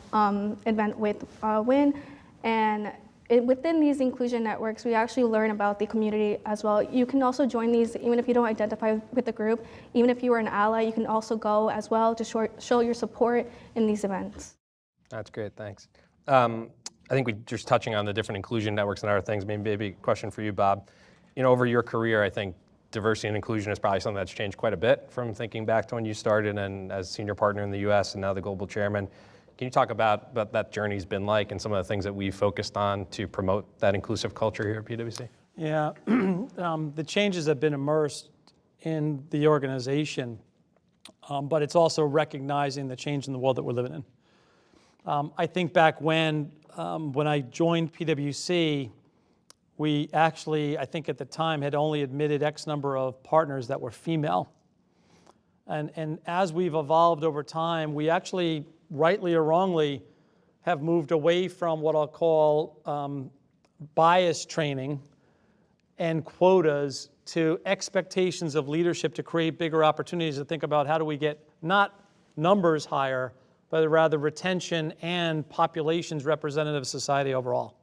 event with WIN. And within these inclusion networks, we actually learn about the community as well. You can also join these even if you don't identify with the group. Even if you are an ally, you can also go as well to show your support in these events. That's great, thanks. I think we just touching on the different inclusion networks and other things, maybe a question for you, Bob. Over your career, I think diversity and inclusion is probably something that's changed quite a bit from thinking back to when you started and as senior partner in the US and now the global chairman. Can you talk about what that journey's been like and some of the things that we've focused on to promote that inclusive culture here at PwC? Yeah, the changes have been immersed in the organization, but it's also recognizing the change in the world that we're living in. I think back when I joined PwC, we actually, I think at the time, had only admitted X number of partners that were female. And as we've evolved over time, we actually, rightly or wrongly, have moved away from what I'll call bias training and quotas to expectations of leadership to create bigger opportunities to think about how do we get not numbers higher, but rather retention and populations representative of society overall.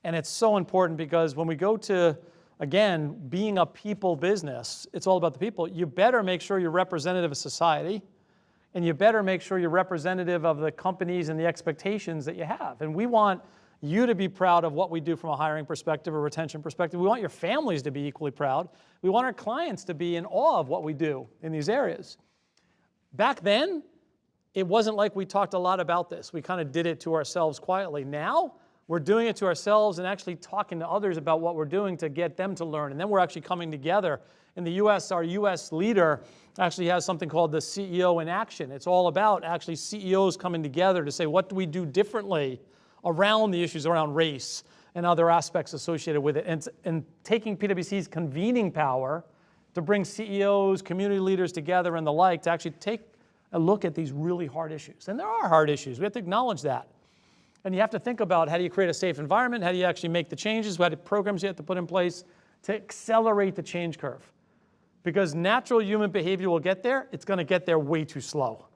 And it's so important because when we go to, again, being a people business, it's all about the people. You better make sure you're representative of society, and you better make sure you're representative of the companies and the expectations that you have. And we want you to be proud of what we do from a hiring perspective or retention perspective. We want your families to be equally proud. We want our clients to be in awe of what we do in these areas. Back then, it wasn't like we talked a lot about this. We kind of did it to ourselves quietly. Now, we're doing it to ourselves and actually talking to others about what we're doing to get them to learn. And then we're actually coming together. In the US, our US leader actually has something called the CEO in Action. It's all about actually CEOs coming together to say, what do we do differently around the issues around race and other aspects associated with it? And taking PwC's convening power to bring CEOs, community leaders together and the like to actually take a look at these really hard issues. And there are hard issues. We have to acknowledge that. And you have to think about how do you create a safe environment, how do you actually make the changes, what programs you have to put in place to accelerate the change curve. Because natural human behavior will get there, it's going to get there way too slow.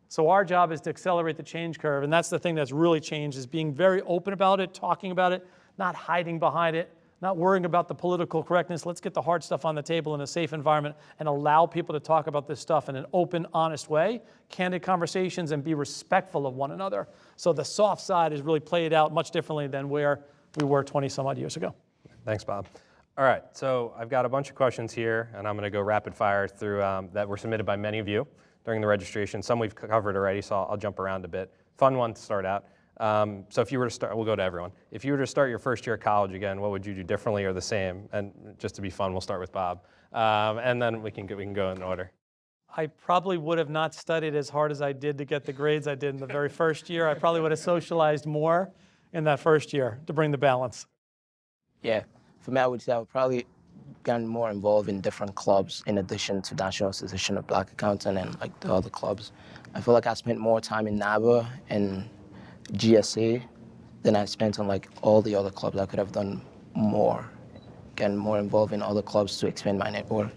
So our job is to accelerate the change curve, and that's the thing that's really changed, is being very open about it, talking about it, not hiding behind it, not worrying about the political correctness. Let's get the hard stuff on the table in a safe environment and allow people to talk about this stuff in an open, honest way, candid conversations, and be respectful of one another. So the soft side is really played out much differently than where we were 20 some odd years ago. Thanks, Bob. All right, so I've got a bunch of questions here, and I'm going to go rapid fire through that were submitted by many of you, during the registration. Some we've covered already, so I'll jump around a bit. Fun one to start out. So if you were to start, we'll go to everyone. If you were to start your first year of college again, what would you do differently or the same? And just to be fun, we'll start with Bob. And then we can go in order. I probably would have not studied as hard as I did to get the grades I did in the very first year. I probably would have socialized more in that first year to bring the balance. Yeah, for me, I would say I would probably gotten more involved in different clubs in addition to National Association of Black Accountants and like the other clubs. I feel like I spent more time in NABA and GSA than I spent on like all the other clubs. I could have done more, getting more involved in other clubs to expand my network.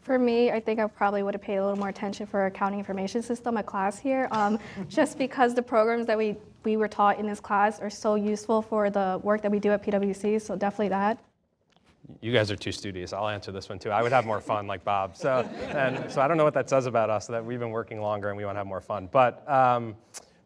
For me, I think I probably would have paid a little more attention for accounting information system, a class here, just because the programs that we were taught in this class are so useful for the work that we do at PwC, so definitely that. You guys are too studious. I'll answer this one too. I would have more fun like Bob. So I don't know what that says about us, that we've been working longer and we want to have more fun. But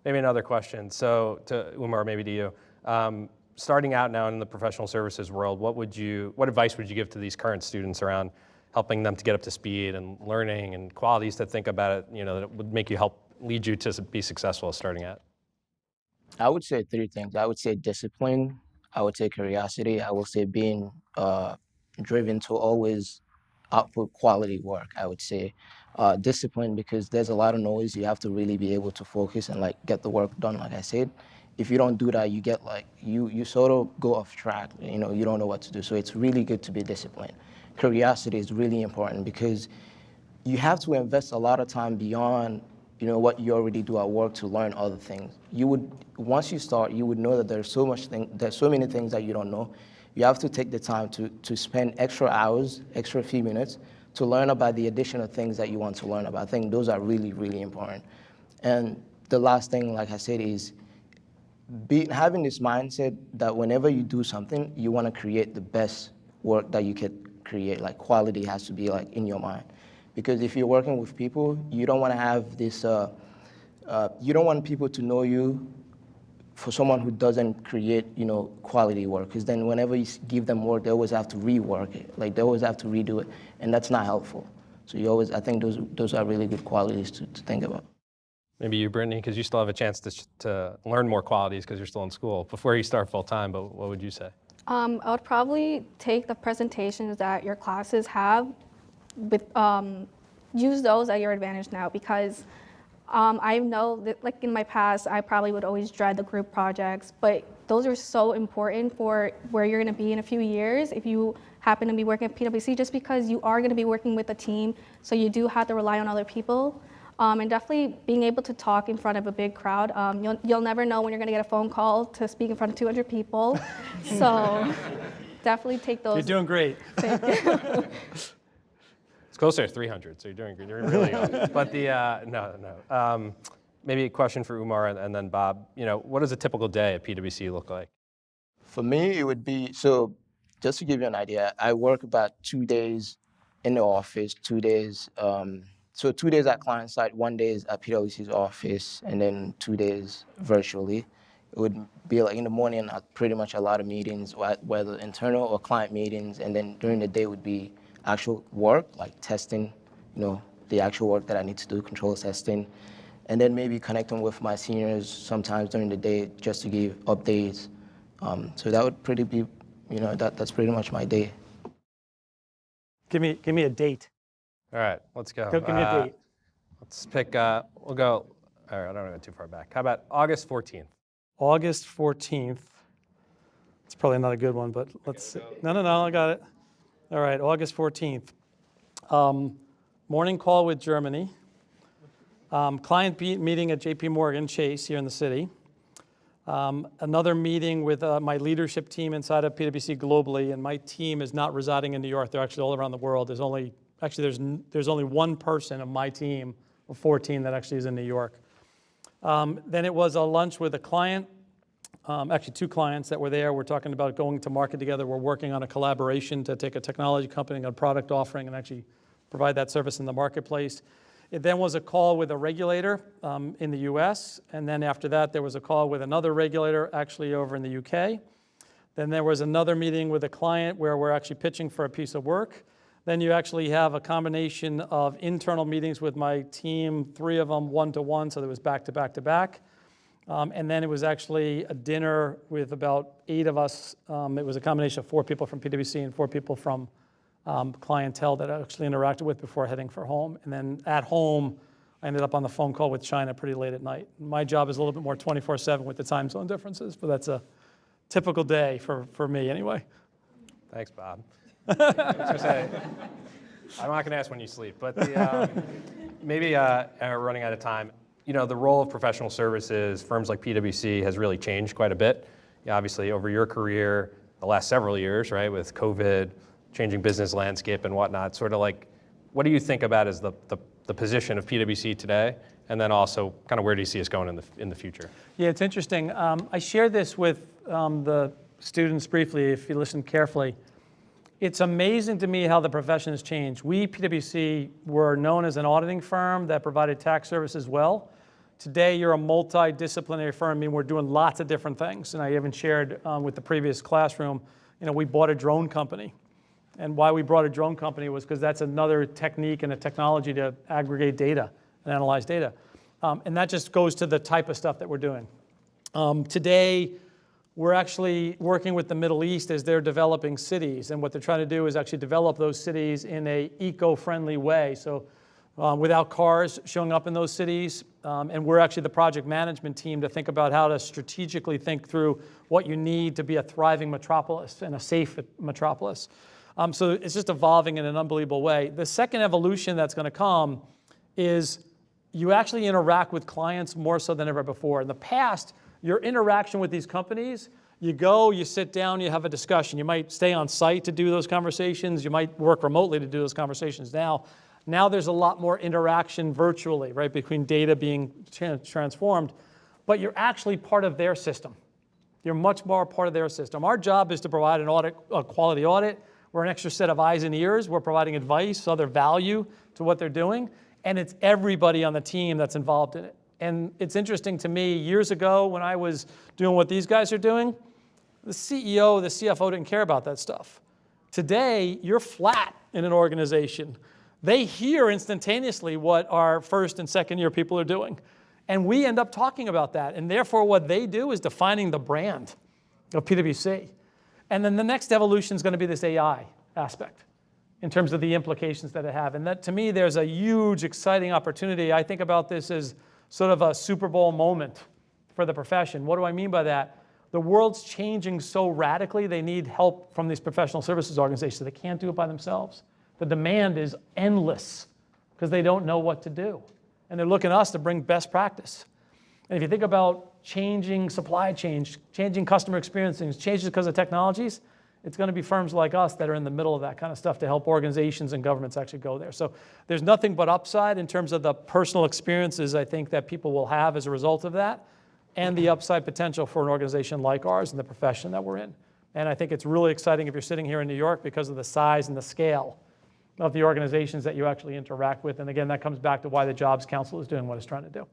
maybe another question. So to Oumar, maybe to you. Starting out now in the professional services world, what advice would you give to these current students around helping them to get up to speed and learning and qualities to think about it, that it would make you lead you to be successful starting out? I would say 3 things. I would say discipline. I would say curiosity. I would say being driven to always output quality work. I would say discipline, because there's a lot of noise. You have to really be able to focus and like get the work done. Like I said, if you don't do that, you get like you sort of go off track. You don't know what to do. So it's really good to be disciplined. Curiosity is really important because you have to invest a lot of time beyond what you already do at work to learn other things. Once you start, you would know that there's so many things that you don't know. You have to take the time to spend extra hours, extra few minutes to learn about the additional things that you want to learn about. I think those are really, really important. And the last thing, like I said, is having this mindset that whenever you do something, you want to create the best work that you could create. Like quality has to be like in your mind. Because if you're working with people, you don't want to have this, you don't want people to know you for someone who doesn't create, quality work. Because then whenever you give them work, they always have to rework it. Like they always have to redo it, and that's not helpful. So I think those are really good qualities to think about. Maybe you, Britney, because you still have a chance to learn more qualities because you're still in school before you start full time, but what would you say? I would probably take the presentations that your classes have, use those at your advantage now, because I know that like in my past, I probably would always dread the group projects, but those are so important for where you're going to be in a few years if you happen to be working at PwC, just because you are going to be working with a team, so you do have to rely on other people. And definitely being able to talk in front of a big crowd. You'll never know when you're going to get a phone call to speak in front of 200 people. So definitely take those. You're doing great. Thank you. It's closer to 300, so you're doing really good. But no. Maybe a question for Oumar and then Bob. What does a typical day at PwC look like? For me, it would be, so just to give you an idea, I work about 2 days in the office, 2 days, so 2 days at client side, 1 day is at PwC's office, and then 2 days virtually. It would be like in the morning, pretty much a lot of meetings, whether internal or client meetings, and then during the day would be actual work, like testing, the actual work that I need to do, control testing, and then maybe connecting with my seniors sometimes during the day just to give updates. So that would be, that's pretty much my day. Give me a date. All right, let's go. Give me a date. Let's pick, we'll go, all right, I don't want to go too far back. How about August 14th? August 14th. It's probably not a good one, but let's see. No, I got it. All right, August 14th. Morning call with Germany. Client meeting at JP Morgan Chase here in the city. Another meeting with my leadership team inside of PwC globally, and my team is not residing in New York. They're actually all around the world. There's only one person of my team of 14 that actually is in New York. Then it was a lunch with a client, actually 2 clients that were there. We're talking about going to market together. We're working on a collaboration to take a technology company and a product offering and actually provide that service in the marketplace. It then was a call with a regulator in the US, and then after that there was a call with another regulator actually over in the UK. Then there was another meeting with a client where we're actually pitching for a piece of work. Then you actually have a combination of internal meetings with my team, 3 of them one-to-one, so there was back-to-back-to-back. And then it was actually a dinner with about 8 of us. It was a combination of 4 people from PwC and 4 people from clientele that I actually interacted with before heading for home. And then at home, I ended up on the phone call with China pretty late at night. My job is a little bit more 24/7 with the time zone differences, but that's a typical day for me anyway. Thanks, Bob. I was gonna say, I'm not going to ask when you sleep, but maybe we're running out of time. You know, the role of professional services, firms like PwC, has really changed quite a bit. Obviously, over your career, the last several years, right, with COVID, changing business landscape and whatnot, sort of like, what do you think about as the position of PwC today? And then also, kind of where do you see us going in the future? Yeah, it's interesting. I shared this with the students briefly, if you listen carefully. It's amazing to me how the profession has changed. We, PwC, were known as an auditing firm that provided tax services well. Today, you're a multidisciplinary firm. I mean, we're doing lots of different things. And I even shared with the previous classroom, you know, we bought a drone company. And why we brought a drone company was because that's another technique and a technology to aggregate data and analyze data. And that just goes to the type of stuff that we're doing. Today, we're actually working with the Middle East as they're developing cities. And what they're trying to do is actually develop those cities in an eco-friendly way. So without cars showing up in those cities. And we're actually the project management team to think about how to strategically think through what you need to be a thriving metropolis and a safe metropolis. So it's just evolving in an unbelievable way. The second evolution that's going to come is you actually interact with clients more so than ever before. In the past, your interaction with these companies, you go, you sit down, you have a discussion. You might stay on site to do those conversations. You might work remotely to do those conversations. Now there's a lot more interaction virtually, right, between data being transformed, but you're actually part of their system. You're much more part of their system. Our job is to provide an audit, a quality audit. We're an extra set of eyes and ears. We're providing advice, other value to what they're doing, and it's everybody on the team that's involved in it. And it's interesting to me, years ago when I was doing what these guys are doing, the CEO, the CFO didn't care about that stuff. Today, you're flat in an organization. They hear instantaneously what our first and second year people are doing. And we end up talking about that. And therefore, what they do is defining the brand of PwC. And then the next evolution is going to be this AI aspect in terms of the implications that it have. And that, to me, there's a huge, exciting opportunity. I think about this as sort of a Super Bowl moment for the profession. What do I mean by that? The world's changing so radically, they need help from these professional services organizations. They can't do it by themselves. The demand is endless because they don't know what to do. And they're looking at us to bring best practice. And if you think about changing supply chains, changing customer experiences, changes because of technologies, it's going to be firms like us that are in the middle of that kind of stuff to help organizations and governments actually go there. So there's nothing but upside in terms of the personal experiences I think that people will have as a result of that, and the upside potential for an organization like ours and the profession that we're in. And I think it's really exciting if you're sitting here in New York because of the size and the scale of the organizations that you actually interact with. And again, that comes back to why the Jobs Council is doing what it's trying to do.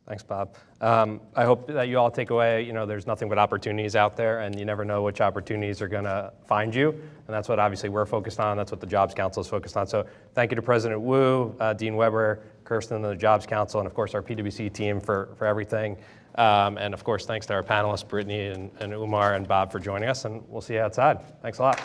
Thanks, Bob. I hope that you all take away, you know, there's nothing but opportunities out there, and you never know which opportunities are going to find you. And that's what obviously we're focused on. That's what the Jobs Council is focused on. So thank you to President Wu, Dean Weber, Kiersten, and the Jobs Council, and of course our PwC team for everything. And of course, thanks to our panelists, Britney and Oumar and Bob for joining us, and we'll see you outside. Thanks a lot.